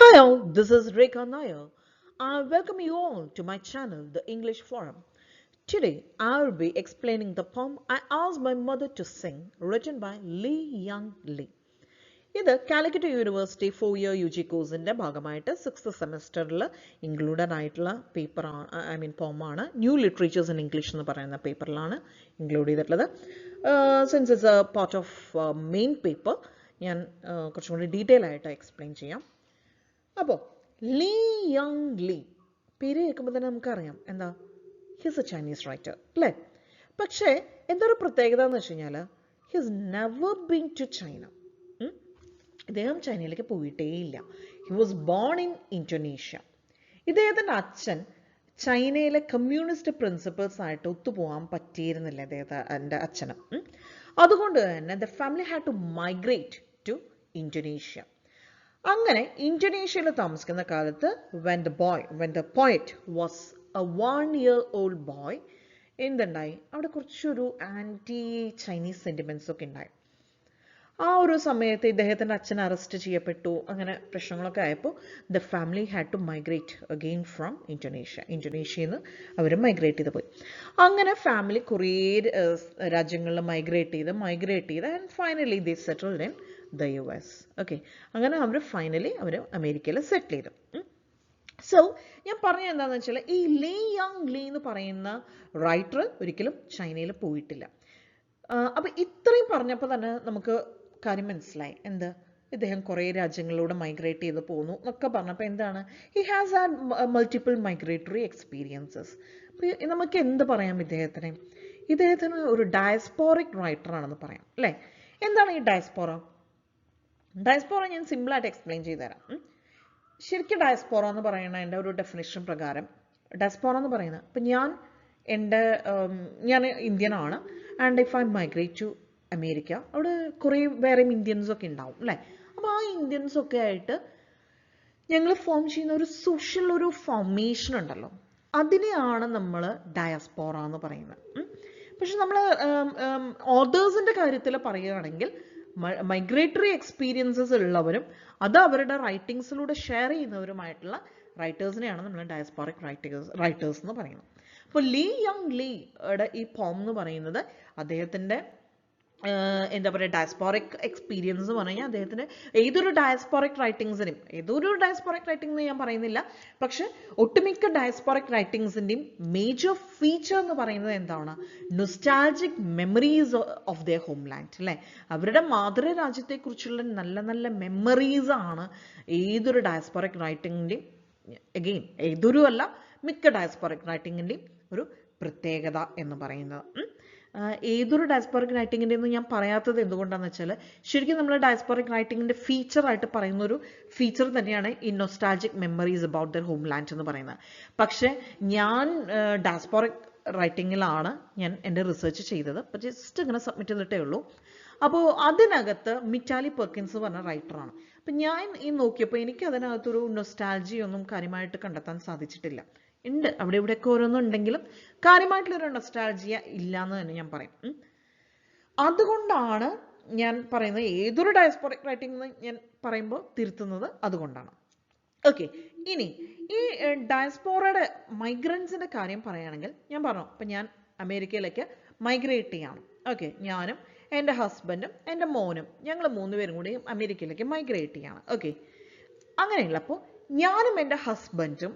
Hi all, this is Rekha Nair. I welcome you all to my channel, The English Forum. Today, I will be explaining the poem I asked my mother to sing, written by Lee Young Lee. ഇത് Calicut university 4-year UG കോഴ്സിൻ്റെ ഭാഗമായിട്ട് 6th സെമസ്റ്ററിൽ included ആയിട്ടുള്ള പേപ്പറാണ് പോമാണ്. New literatures in English എന്ന് പറയുന്ന പേപ്പറിലാണ് include ചെയ്തിട്ടുള്ളത്. Since it's A part of main paper, ഞാൻ കുറച്ചും കൂടി ഡീറ്റെയിൽ ആയിട്ട് എക്സ്പ്ലെയിൻ ചെയ്യാം. അപ്പോൾ ലീ യങ് ലീ പേര് കേൾക്കുമ്പോൾ തന്നെ നമുക്കറിയാം എന്താ, ഹിസ് എ ചൈനീസ് റൈറ്റർ അല്ലേ. പക്ഷേ എന്തൊരു പ്രത്യേകത എന്ന് വെച്ച് കഴിഞ്ഞാൽ he's never been to China. ഇദ്ദേഹം ചൈനയിലേക്ക് പോയിട്ടേയില്ല. He was born in Indonesia. ഇദ്ദേഹത്തിൻ്റെ അച്ഛൻ ചൈനയിലെ കമ്മ്യൂണിസ്റ്റ് പ്രിൻസിപ്പിൾസ് ആയിട്ട് ഒത്തുപോകാൻ പറ്റിയിരുന്നില്ല എൻ്റെ അച്ഛന്. അതുകൊണ്ട് തന്നെ the family had to migrate to Indonesia. അങ്ങനെ ഇന്തോനേഷ്യയിൽ താമസിക്കുന്ന കാലത്ത് when the poet was a 1-year-old boy, എന്തുണ്ടായി, അവിടെ കുറച്ചൊരു ആൻറ്റി ചൈനീസ് സെൻറ്റിമെൻറ്റ്സ് ഒക്കെ ഉണ്ടായി. ആ ഒരു സമയത്ത് ഇദ്ദേഹത്തിൻ്റെ അച്ഛൻ അറസ്റ്റ് ചെയ്യപ്പെട്ടു. അങ്ങനെ പ്രശ്നങ്ങളൊക്കെ ആയപ്പോൾ the family had to migrate again from ഇന്തോനേഷ്യയിൽ നിന്ന് അവർ മൈഗ്രേറ്റ് ചെയ്ത് പോയി. അങ്ങനെ ഫാമിലി കുറേ രാജ്യങ്ങളിൽ മൈഗ്രേറ്റ് ചെയ്ത് and finally they settled in the US. Okay, അങ്ങനെ അവർ അമേരിക്കയിൽ സെറ്റിൽ ചെയ്തു. സോ ഞാൻ പറഞ്ഞത് എന്താണെന്ന് വെച്ചാൽ ഈ ലീ യങ് ലീ എന്ന് പറയുന്ന റൈറ്റർ ഒരിക്കലും ചൈനയിൽ പോയിട്ടില്ല. അപ്പോൾ ഇത്രയും പറഞ്ഞപ്പോൾ തന്നെ നമുക്ക് കാര്യം മനസ്സിലായി. എന്ത്, ഇദ്ദേഹം കുറേ രാജ്യങ്ങളിലൂടെ മൈഗ്രേറ്റ് ചെയ്ത് പോകുന്നു എന്നൊക്കെ പറഞ്ഞപ്പോൾ എന്താണ്, he has had multiple migratory experiences. അപ്പോൾ നമുക്ക് എന്ത് പറയാം, ഇദ്ദേഹത്തിന് ഒരു ഡയസ്പോറിക് റൈറ്ററാണെന്ന് പറയാം അല്ലേ. എന്താണ് ഈ ഡയസ്പോറ ഞാൻ സിമ്പിളായിട്ട് എക്സ്പ്ലെയിൻ ചെയ്തു തരാം. ശരിക്കും ഡയസ്പോറ എന്ന് പറയുന്നതിൻ്റെ ഒരു ഡെഫിനിഷൻ പ്രകാരം ഡയസ്പോറ എന്ന് പറയുന്നത്, ഇപ്പം ഞാൻ ഇന്ത്യനാണ് and if I migrate to America, അവിടെ കുറേ വേറെ ഇന്ത്യൻസൊക്കെ ഉണ്ടാവും അല്ലേ. അപ്പോൾ ആ ഇന്ത്യൻസൊക്കെ ആയിട്ട് ഞങ്ങൾ ഫോം ചെയ്യുന്ന ഒരു സോഷ്യൽ ഒരു ഫോർമേഷൻ ഉണ്ടല്ലോ, അതിനെയാണ് നമ്മൾ ഡയസ്പോറ എന്ന് പറയുന്നത്. പക്ഷെ നമ്മൾ ഓതേഴ്സിൻ്റെ കാര്യത്തിൽ പറയുകയാണെങ്കിൽ മൈഗ്രേറ്ററി എക്സ്പീരിയൻസസ് ഉള്ളവരും അത് അവരുടെ റൈറ്റിങ്സിലൂടെ ഷെയർ ചെയ്യുന്നവരുമായിട്ടുള്ള റൈറ്റേഴ്സിനെയാണ് നമ്മൾ ഡയസ്പോറിക് റൈറ്റേഴ്സ് എന്ന് പറയുന്നത്. അപ്പോൾ ലീ യങ് ലീയുടെ ഈ പോം എന്ന് പറയുന്നത് അദ്ദേഹത്തിൻ്റെ എന്താ പറയുക, ഡയസ്പോറിക് എക്സ്പീരിയൻസ് എന്ന് പറഞ്ഞാൽ അദ്ദേഹത്തിന് ഏതൊരു ഡയസ്പോറിക് റൈറ്റിംഗ് എന്ന് ഞാൻ പറയുന്നില്ല, പക്ഷെ ഒട്ടുമിക്ക ഡയസ്പോറിക് റൈറ്റിംഗ്സിൻ്റെയും മേജർ ഫീച്ചർ എന്ന് പറയുന്നത് എന്താണ്, nostalgic memories of their homeland അല്ലേ. അവരുടെ മാതൃരാജ്യത്തെക്കുറിച്ചുള്ള നല്ല നല്ല മെമ്മറീസ് ആണ് ഏതൊരു ഡയസ്പോറിക് റൈറ്റിംഗിൻ്റെയും, അഗെയിൻ ഏതൊരു അല്ല മിക്ക ഡയസ്പോറിക് റൈറ്റിംഗിൻ്റെയും ഒരു പ്രത്യേകത എന്ന് പറയുന്നത്. ഏതൊരു ഡയസ്പോറിക് റൈറ്റിങ്ങിൻ്റെ എന്ന് ഞാൻ പറയാത്തത് എന്തുകൊണ്ടാണെന്ന് വെച്ചാൽ ശരിക്കും നമ്മൾ ഡയസ്പോറിക് റൈറ്റിങ്ങിൻ്റെ ഫീച്ചറായിട്ട് പറയുന്ന ഒരു ഫീച്ചർ തന്നെയാണ് ഈ nostalgic memories about there home land എന്ന് പറയുന്നത്. പക്ഷേ ഞാൻ ഡയസ്പോറിക് റൈറ്റിങ്ങിലാണ് ഞാൻ എൻ്റെ റിസർച്ച് ചെയ്തത്. അപ്പോൾ ജസ്റ്റ് ഇങ്ങനെ സബ്മിറ്റ് ചെയ്തിട്ടേ ഉള്ളൂ. അപ്പോൾ അതിനകത്ത് മിറ്റാലി പെർക്കിൻസ് പറഞ്ഞ റൈറ്ററാണ്. അപ്പം ഞാൻ ഈ നോക്കിയപ്പോൾ എനിക്ക് അതിനകത്തൊരു നൊസ്റ്റാൾജിയൊന്നും കാര്യമായിട്ട് കണ്ടെത്താൻ സാധിച്ചിട്ടില്ല. ഉണ്ട്, അവിടെ ഇവിടെയൊക്കെ ഓരോന്നും ഉണ്ടെങ്കിലും കാര്യമായിട്ടുള്ളൊരു നൊസ്റ്റാൾജിയ ഇല്ല എന്ന് തന്നെ ഞാൻ പറയും. അതുകൊണ്ടാണ് ഞാൻ പറയുന്നത് ഏതൊരു ഡയസ്പോറിക് റൈറ്റിംഗ് എന്ന് ഞാൻ പറയുമ്പോൾ തിരുത്തുന്നത് അതുകൊണ്ടാണ്. ഓക്കെ, ഇനി ഈ ഡയസ്പോറയുടെ മൈഗ്രൻസിൻ്റെ കാര്യം പറയുകയാണെങ്കിൽ ഞാൻ പറഞ്ഞു, അപ്പം ഞാൻ അമേരിക്കയിലേക്ക് മൈഗ്രേറ്റ് ചെയ്യാണ്. ഓക്കെ, ഞാനും എൻ്റെ ഹസ്ബൻഡും എൻ്റെ മോനും ഞങ്ങൾ 3 പേരും കൂടി അമേരിക്കയിലേക്ക് മൈഗ്രേറ്റ് ചെയ്യാണ്. ഓക്കെ, അങ്ങനെയുള്ളപ്പോൾ ഞാനും എൻ്റെ ഹസ്ബൻഡും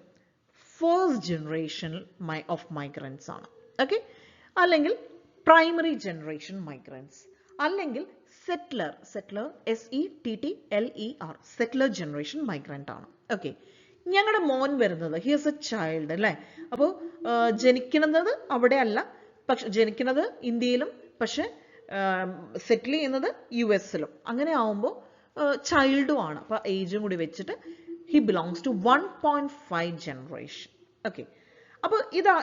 ഫസ്റ്റ് ജനറേഷൻ ഓഫ് മൈഗ്രൻസ് ആണ്. ഓക്കെ, അല്ലെങ്കിൽ പ്രൈമറി ജനറേഷൻ മൈഗ്രൻസ്, അല്ലെങ്കിൽ സെറ്റ്ലർ SETTLER സെറ്റ്ലർ ജനറേഷൻ മൈഗ്രൻ്റ് ആണ്. ഓക്കെ, ഞങ്ങളുടെ മോൻ വരുന്നത് ഹി ഈസ് എ ചൈൽഡ് അല്ലേ. അപ്പോൾ ജനിക്കുന്നത് അവിടെ അല്ല, പക്ഷെ ജനിക്കുന്നത് ഇന്ത്യയിലും പക്ഷെ സെറ്റിൽ ചെയ്യുന്നത് US-ലും. അങ്ങനെ ആവുമ്പോൾ ചൈൽഡും ആണ്. അപ്പോൾ ഏജും കൂടി വെച്ചിട്ട് he belongs to 1.5 generation. Okay, അപ്പോൾ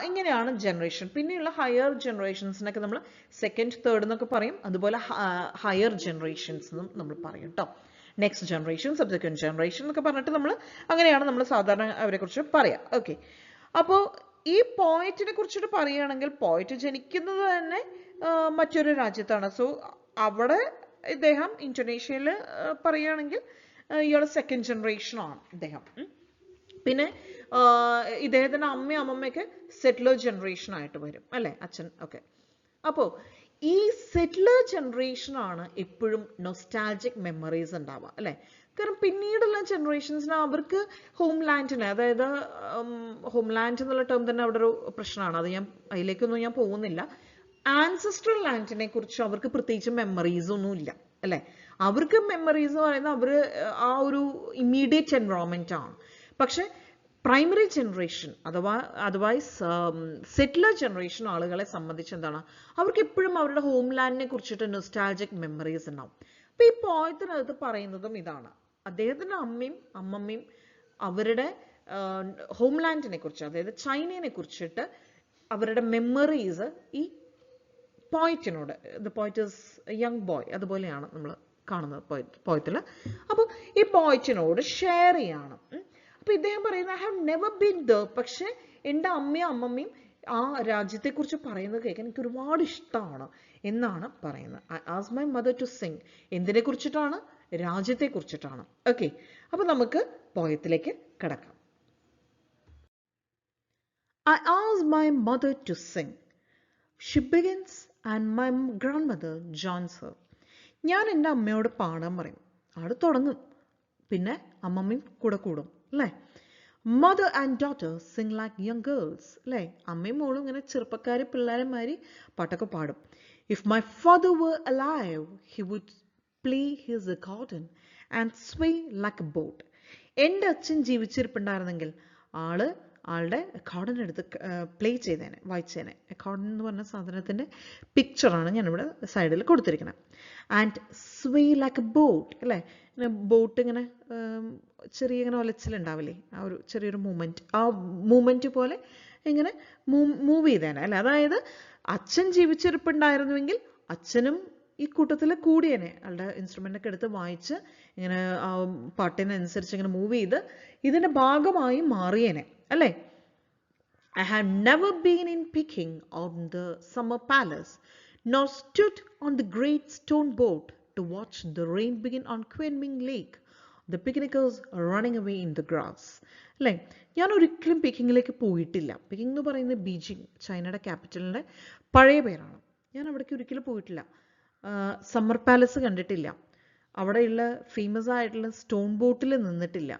ഇങ്ങനെയാണ് ജനറേഷൻ. പിന്നെയുള്ള ഹയർ ജനറേഷൻസിനൊക്കെ നമ്മൾ സെക്കൻഡ് തേർഡ് എന്നൊക്കെ പറയും. അതുപോലെ ഹയർ ജനറേഷൻസ് എന്നും നമ്മൾ പറയും കേട്ടോ. നെക്സ്റ്റ് ജനറേഷൻ, സബ്സിക്വൻറ്റ് ജനറേഷൻ എന്നൊക്കെ പറഞ്ഞിട്ട് അങ്ങനെയാണ് നമ്മൾ സാധാരണ അവരെക്കുറിച്ച് പറയാം. ഓക്കെ, അപ്പോൾ ഈ പോയറ്റിനെ കുറിച്ചിട്ട് പറയുകയാണെങ്കിൽ പോയറ്റ് ജനിക്കുന്നത് തന്നെ മറ്റൊരു രാജ്യത്താണ്. സോ അവിടെ ഇദ്ദേഹം ഇന്തോനേഷ്യയിൽ പറയുകയാണെങ്കിൽ ഇയാൾ സെക്കൻഡ് ജനറേഷൻ ആണ് ഇദ്ദേഹം. പിന്നെ ഇദ്ദേഹത്തിൻ്റെ അമ്മയും അമ്മമ്മയൊക്കെ സെറ്റിലർ ജനറേഷൻ ആയിട്ട് വരും അല്ലേ, അച്ഛൻ ഒക്കെ. അപ്പോൾ ഈ സെറ്റിലർ ജനറേഷൻ ആണ് എപ്പോഴും നൊസ്റ്റാൾജിക് മെമ്മറീസ് ഉണ്ടാവുക അല്ലേ. കാരണം പിന്നീടുള്ള ജനറേഷൻസിന് അവർക്ക് ഹോം ലാൻഡിനെ, അതായത് ഹോം ലാൻഡ് എന്നുള്ള ടേം തന്നെ അവിടെ ഒരു പ്രശ്നമാണ്, അത് അതിലേക്കൊന്നും ഞാൻ പോകുന്നില്ല. ആൻസസ്ട്രൽ ലാൻഡിനെ കുറിച്ച് അവർക്ക് പ്രത്യേകിച്ച് മെമ്മറീസ് ഒന്നും ഇല്ല അല്ലേ. അവർക്ക് മെമ്മറീസ് എന്ന് പറയുന്നത് അവർ ആ ഒരു ഇമ്മീഡിയറ്റ് എൻവയോൺമെന്റ് ആണ്. പക്ഷെ primary generation otherwise settler generation ആളുകളെ സംബന്ധിച്ച് എന്താണ്, അവർക്ക് എപ്പോഴും അവരുടെ ഹോം ലാൻഡിനെ കുറിച്ചിട്ട് നൊസ്റ്റാൾജിക് മെമ്മറീസ് ഉണ്ടാവും. അപ്പൊ ഈ പോയത്തിനകത്ത് പറയുന്നതും ഇതാണ്, അദ്ദേഹത്തിന്റെ അമ്മയും അമ്മമ്മയും അവരുടെ ഹോം ലാൻഡിനെ കുറിച്ച്, അതായത് ചൈനയെ കുറിച്ചിട്ട് അവരുടെ മെമ്മറീസ് ഈ പോയറ്റിനോട്, the poet is young boy, അതുപോലെയാണ് നമ്മൾ കാണുന്നത് പോയറ്റിൽ. അപ്പോൾ ഈ പോയറ്റിനോട് ഷെയർ ചെയ്യാണ്. അപ്പൊ ഇദ്ദേഹം പറയുന്നത് I have never been there, പക്ഷെ എൻ്റെ അമ്മയും അമ്മമ്മയും ആ രാജ്യത്തെക്കുറിച്ച് പറയുന്നത് കേൾക്കാൻ എനിക്ക് ഒരുപാട് ഇഷ്ടമാണ് എന്നാണ് പറയുന്നത്. I ask my mother to sing. എന്തിനെ കുറിച്ചിട്ടാണ്? രാജ്യത്തെ കുറിച്ചിട്ടാണ്. ഓക്കെ, അപ്പൊ നമുക്ക് പോയത്തിലേക്ക് കിടക്കാം. I ask my mother to sing. She begins and my grandmother joins her. ഞാൻ എൻ്റെ അമ്മയോട് പാടാൻ പറയും, ആട് തുടങ്ങും, പിന്നെ അമ്മമ്മയും കൂടെ കൂടും അല്ലേ. Mother and daughter sing like young girls അല്ലേ. അമ്മയും മോളും ഇങ്ങനെ ചെറുപ്പക്കാരി പിള്ളേരന്മാരി പാട്ടൊക്കെ പാടും. If my father were alive he would play his accordion and sway like a boat. എൻ്റെ അച്ഛൻ ജീവിച്ചിരിപ്പുണ്ടായിരുന്നെങ്കിൽ ആളുടെ അക്കോർഡിയൻ എടുത്ത് പ്ലേ ചെയ്തേനെ, വായിച്ചേനെ. അക്കോർഡിയൻ എന്ന് പറഞ്ഞ സാധനത്തിൻ്റെ പിക്ചറാണ് ഞാനിവിടെ സൈഡിൽ കൊടുത്തിരിക്കുന്നത്. And sway like a boat അല്ലേ. ഇങ്ങനെ ബോട്ട് ഇങ്ങനെ ചെറിയ ഇങ്ങനെ ഒലച്ചിലുണ്ടാവില്ലേ, ആ ഒരു ചെറിയൊരു മൂവ്മെൻറ്റ്, ആ മൂവ്മെൻറ്റ് പോലെ ഇങ്ങനെ മൂവ് ചെയ്തേനെ അല്ലേ. അതായത് അച്ഛൻ ജീവിച്ചിരിപ്പുണ്ടായിരുന്നുവെങ്കിൽ അച്ഛനും ഈ കൂട്ടത്തിൽ കൂടിയേനെ, ആളുടെ ഇൻസ്ട്രുമെൻ്റൊക്കെ എടുത്ത് വായിച്ച് ഇങ്ങനെ ആ പാട്ടിനനുസരിച്ച് ഇങ്ങനെ മൂവ് ചെയ്ത് ഇതിൻ്റെ ഭാഗമായി മാറിയേനെ അല്ലേ. I have never been in Peking on the summer palace, nor stood on the great stone boat to watch the rain begin on Kunming Lake, the picnickers running away in the grass. അല്ലേ, ഞാൻ ഒരിക്കലും പീക്കിങ്ങിലേക്ക് പോയിട്ടില്ല. Peaking എന്ന് പറയുന്നത് Beijing, ചൈനയുടെ ക്യാപിറ്റലിൻ്റെ പഴയ പേരാണ്. ഞാൻ അവിടേക്ക് ഒരിക്കലും പോയിട്ടില്ല. സമ്മർ പാലസ് കണ്ടിട്ടില്ല. അവിടെയുള്ള ഫേമസ് ആയിട്ടുള്ള സ്റ്റോൺ ബോട്ടിൽ നിന്നിട്ടില്ല.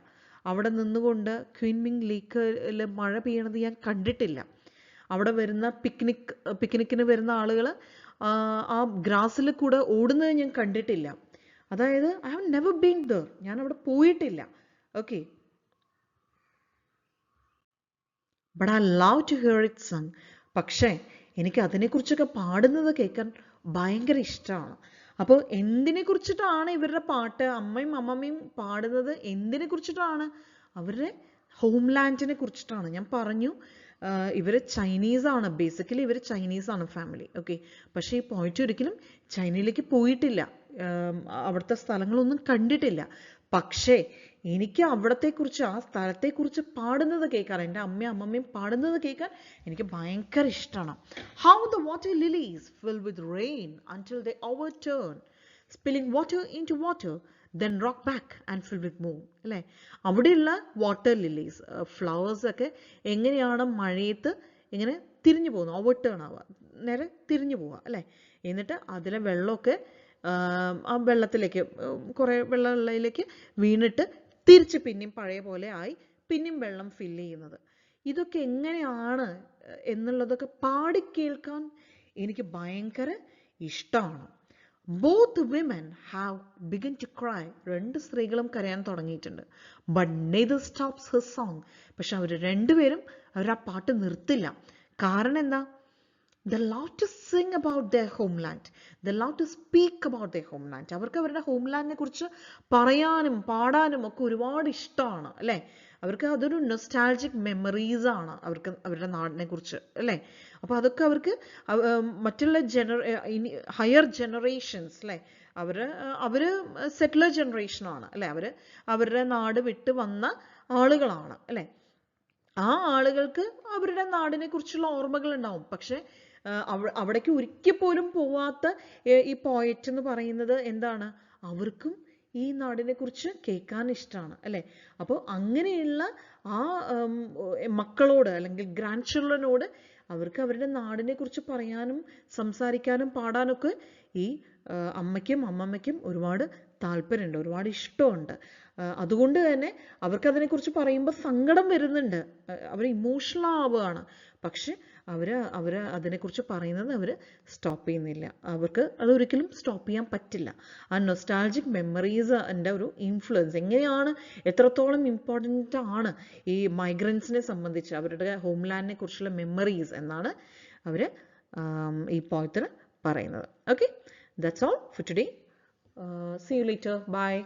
അവിടെ നിന്നുകൊണ്ട് ക്വീൻമിങ് ലേക്കിൽ മഴ പെയ്യണത് ഞാൻ കണ്ടിട്ടില്ല. അവിടെ വരുന്ന പിക്നിക്കിന് വരുന്ന ആളുകൾ ആ ഗ്രാസിൽ കൂടെ ഓടുന്നത് ഞാൻ കണ്ടിട്ടില്ല. അതായത് I have never been there, ഞാൻ അവിടെ പോയിട്ടില്ല. Okay, but I love to hear it sung. പക്ഷേ എനിക്ക് അതിനെക്കുറിച്ചൊക്കെ പാടുന്നത് കേൾക്കാൻ ഭയങ്കര ഇഷ്ടമാണ്. അപ്പോൾ എന്തിനെ കുറിച്ചിട്ടാണ് ഇവരുടെ പാട്ട്, അമ്മയും അമ്മമ്മയും പാടുന്നത് എന്തിനെ കുറിച്ചിട്ടാണ്? അവരുടെ ഹോം ലാൻഡിനെ കുറിച്ചിട്ടാണ്. ഞാൻ പറഞ്ഞു ഇവർ ചൈനീസാണ്, ബേസിക്കലി ഇവർ ചൈനീസാണ് ഫാമിലി. ഓക്കെ, പക്ഷേ ഈ പോയിട്ട് ഒരിക്കലും ചൈനയിലേക്ക് പോയിട്ടില്ല, അവിടുത്തെ സ്ഥലങ്ങളൊന്നും കണ്ടിട്ടില്ല. പക്ഷേ എനിക്ക് അവിടത്തെക്കുറിച്ച്, ആ സ്ഥലത്തെക്കുറിച്ച് പാടുന്നത് കേൾക്കാൻ, എൻ്റെ അമ്മയും അമ്മമ്മയും പാടുന്നത് കേൾക്കാൻ എനിക്ക് ഭയങ്കര ഇഷ്ടമാണ്. How the water lilies fill with rain until they overturn, spilling water into water, then rock back and fill with moon അല്ലേ. അവിടെയുള്ള വാട്ടർ ലിലീസ്, ഫ്ലവേഴ്സൊക്കെ എങ്ങനെയാണ് മഴയത്ത് ഇങ്ങനെ തിരിഞ്ഞു പോകുന്നത്, ഓവർടേൺ ആവുക, നേരെ തിരിഞ്ഞു പോവുക അല്ലേ. എന്നിട്ട് അതിലെ വെള്ളമൊക്കെ ആ വെള്ളത്തിലേക്ക്, കുറേ വെള്ളമുള്ളതിലേക്ക് വീണിട്ട് തിരിച്ച് പിന്നെയും പഴയ പോലെ ആയി പിന്നെയും വെള്ളം ഫില്ല് ചെയ്യുന്നത്. ഇതൊക്കെ എങ്ങനെയാണ് എന്നുള്ളതൊക്കെ പാടിക്കേൾക്കാൻ എനിക്ക് ഭയങ്കര ഇഷ്ടമാണ്. Both women have begun to cry. രണ്ട് സ്ത്രീകളും കരയാൻ തുടങ്ങിയിട്ടുണ്ട്. But neither stops her song. പക്ഷെ അവർ രണ്ടുപേരും ആ പാട്ട് നിർത്തില്ല. കാരണം എന്താ? They love to sing about their homeland. They love to speak about their homeland. അവർക്ക് അവരുടെ ഹോംലാൻഡിനെ കുറിച്ച് പറയാനും പാടാനും ഒക്കെ ഒരുപാട് ഇഷ്ടമാണ് അല്ലേ. അവർക്ക് അതൊരു നൊസ്റ്റാൾജിക് മെമ്മറീസ് ആണ് അവർക്ക് അവരുടെ നാടിനെ കുറിച്ച് അല്ലേ. അപ്പോൾ അതൊക്കെ അവർക്ക് മറ്റുള്ള ഹയർ ജനറേഷൻസ് അല്ലേ, അവർ സെറ്റിലർ ജനറേഷനാണ് അല്ലേ, അവരുടെ നാട് വിട്ട് വന്ന ആളുകളാണ് അല്ലേ. ആ ആളുകൾക്ക് അവരുടെ നാടിനെ കുറിച്ചുള്ള ഓർമ്മകൾ ഉണ്ടാവും. പക്ഷെ അവിടേക്ക് ഒരിക്കൽ പോലും പോവാത്ത ഈ പോയറ്റ് എന്ന് പറയുന്നത് എന്താണ്? അവർക്കും ഈ നാടിനെ കുറിച്ച് കേൾക്കാൻ ഇഷ്ടമാണ് അല്ലേ? അപ്പോൾ അങ്ങനെയുള്ള ആ മക്കളോട് അല്ലെങ്കിൽ ഗ്രാൻഡ് ചിൽഡ്രനോട് അവർക്ക് അവരുടെ നാടിനെ കുറിച്ച് പറയാനും സംസാരിക്കാനും പാടാനൊക്കെ ഈ അമ്മയ്ക്കും അമ്മമ്മയ്ക്കും ഒരുപാട് താല്പര്യമുണ്ട്, ഒരുപാട് ഇഷ്ടമുണ്ട്. അതുകൊണ്ട് തന്നെ അവർക്ക് അതിനെക്കുറിച്ച് പറയുമ്പോൾ സങ്കടം വരുന്നുണ്ട്, അവർ ഇമോഷണൽ ആവുകയാണ്. പക്ഷെ അവർ അതിനെക്കുറിച്ച് പറയുന്നത് അവർ സ്റ്റോപ്പ് ചെയ്യുന്നില്ല. അവർക്ക് അതൊരിക്കലും സ്റ്റോപ്പ് ചെയ്യാൻ പറ്റില്ല. ആ നൊസ്റ്റാൾജിക് മെമ്മറീസിൻ്റെ ഒരു ഇൻഫ്ലുവൻസ് എങ്ങനെയാണ്, എത്രത്തോളം ഇമ്പോർട്ടൻ്റ് ആണ് ഈ മൈഗ്രൻസിനെ സംബന്ധിച്ച് അവരുടെ ഹോംലാൻഡിനെ കുറിച്ചുള്ള മെമ്മറീസ് എന്നാണ് അവർ ഈ പോയത്തിൽ പറയുന്നത്. Okay, that's all for today. See you later. Bye.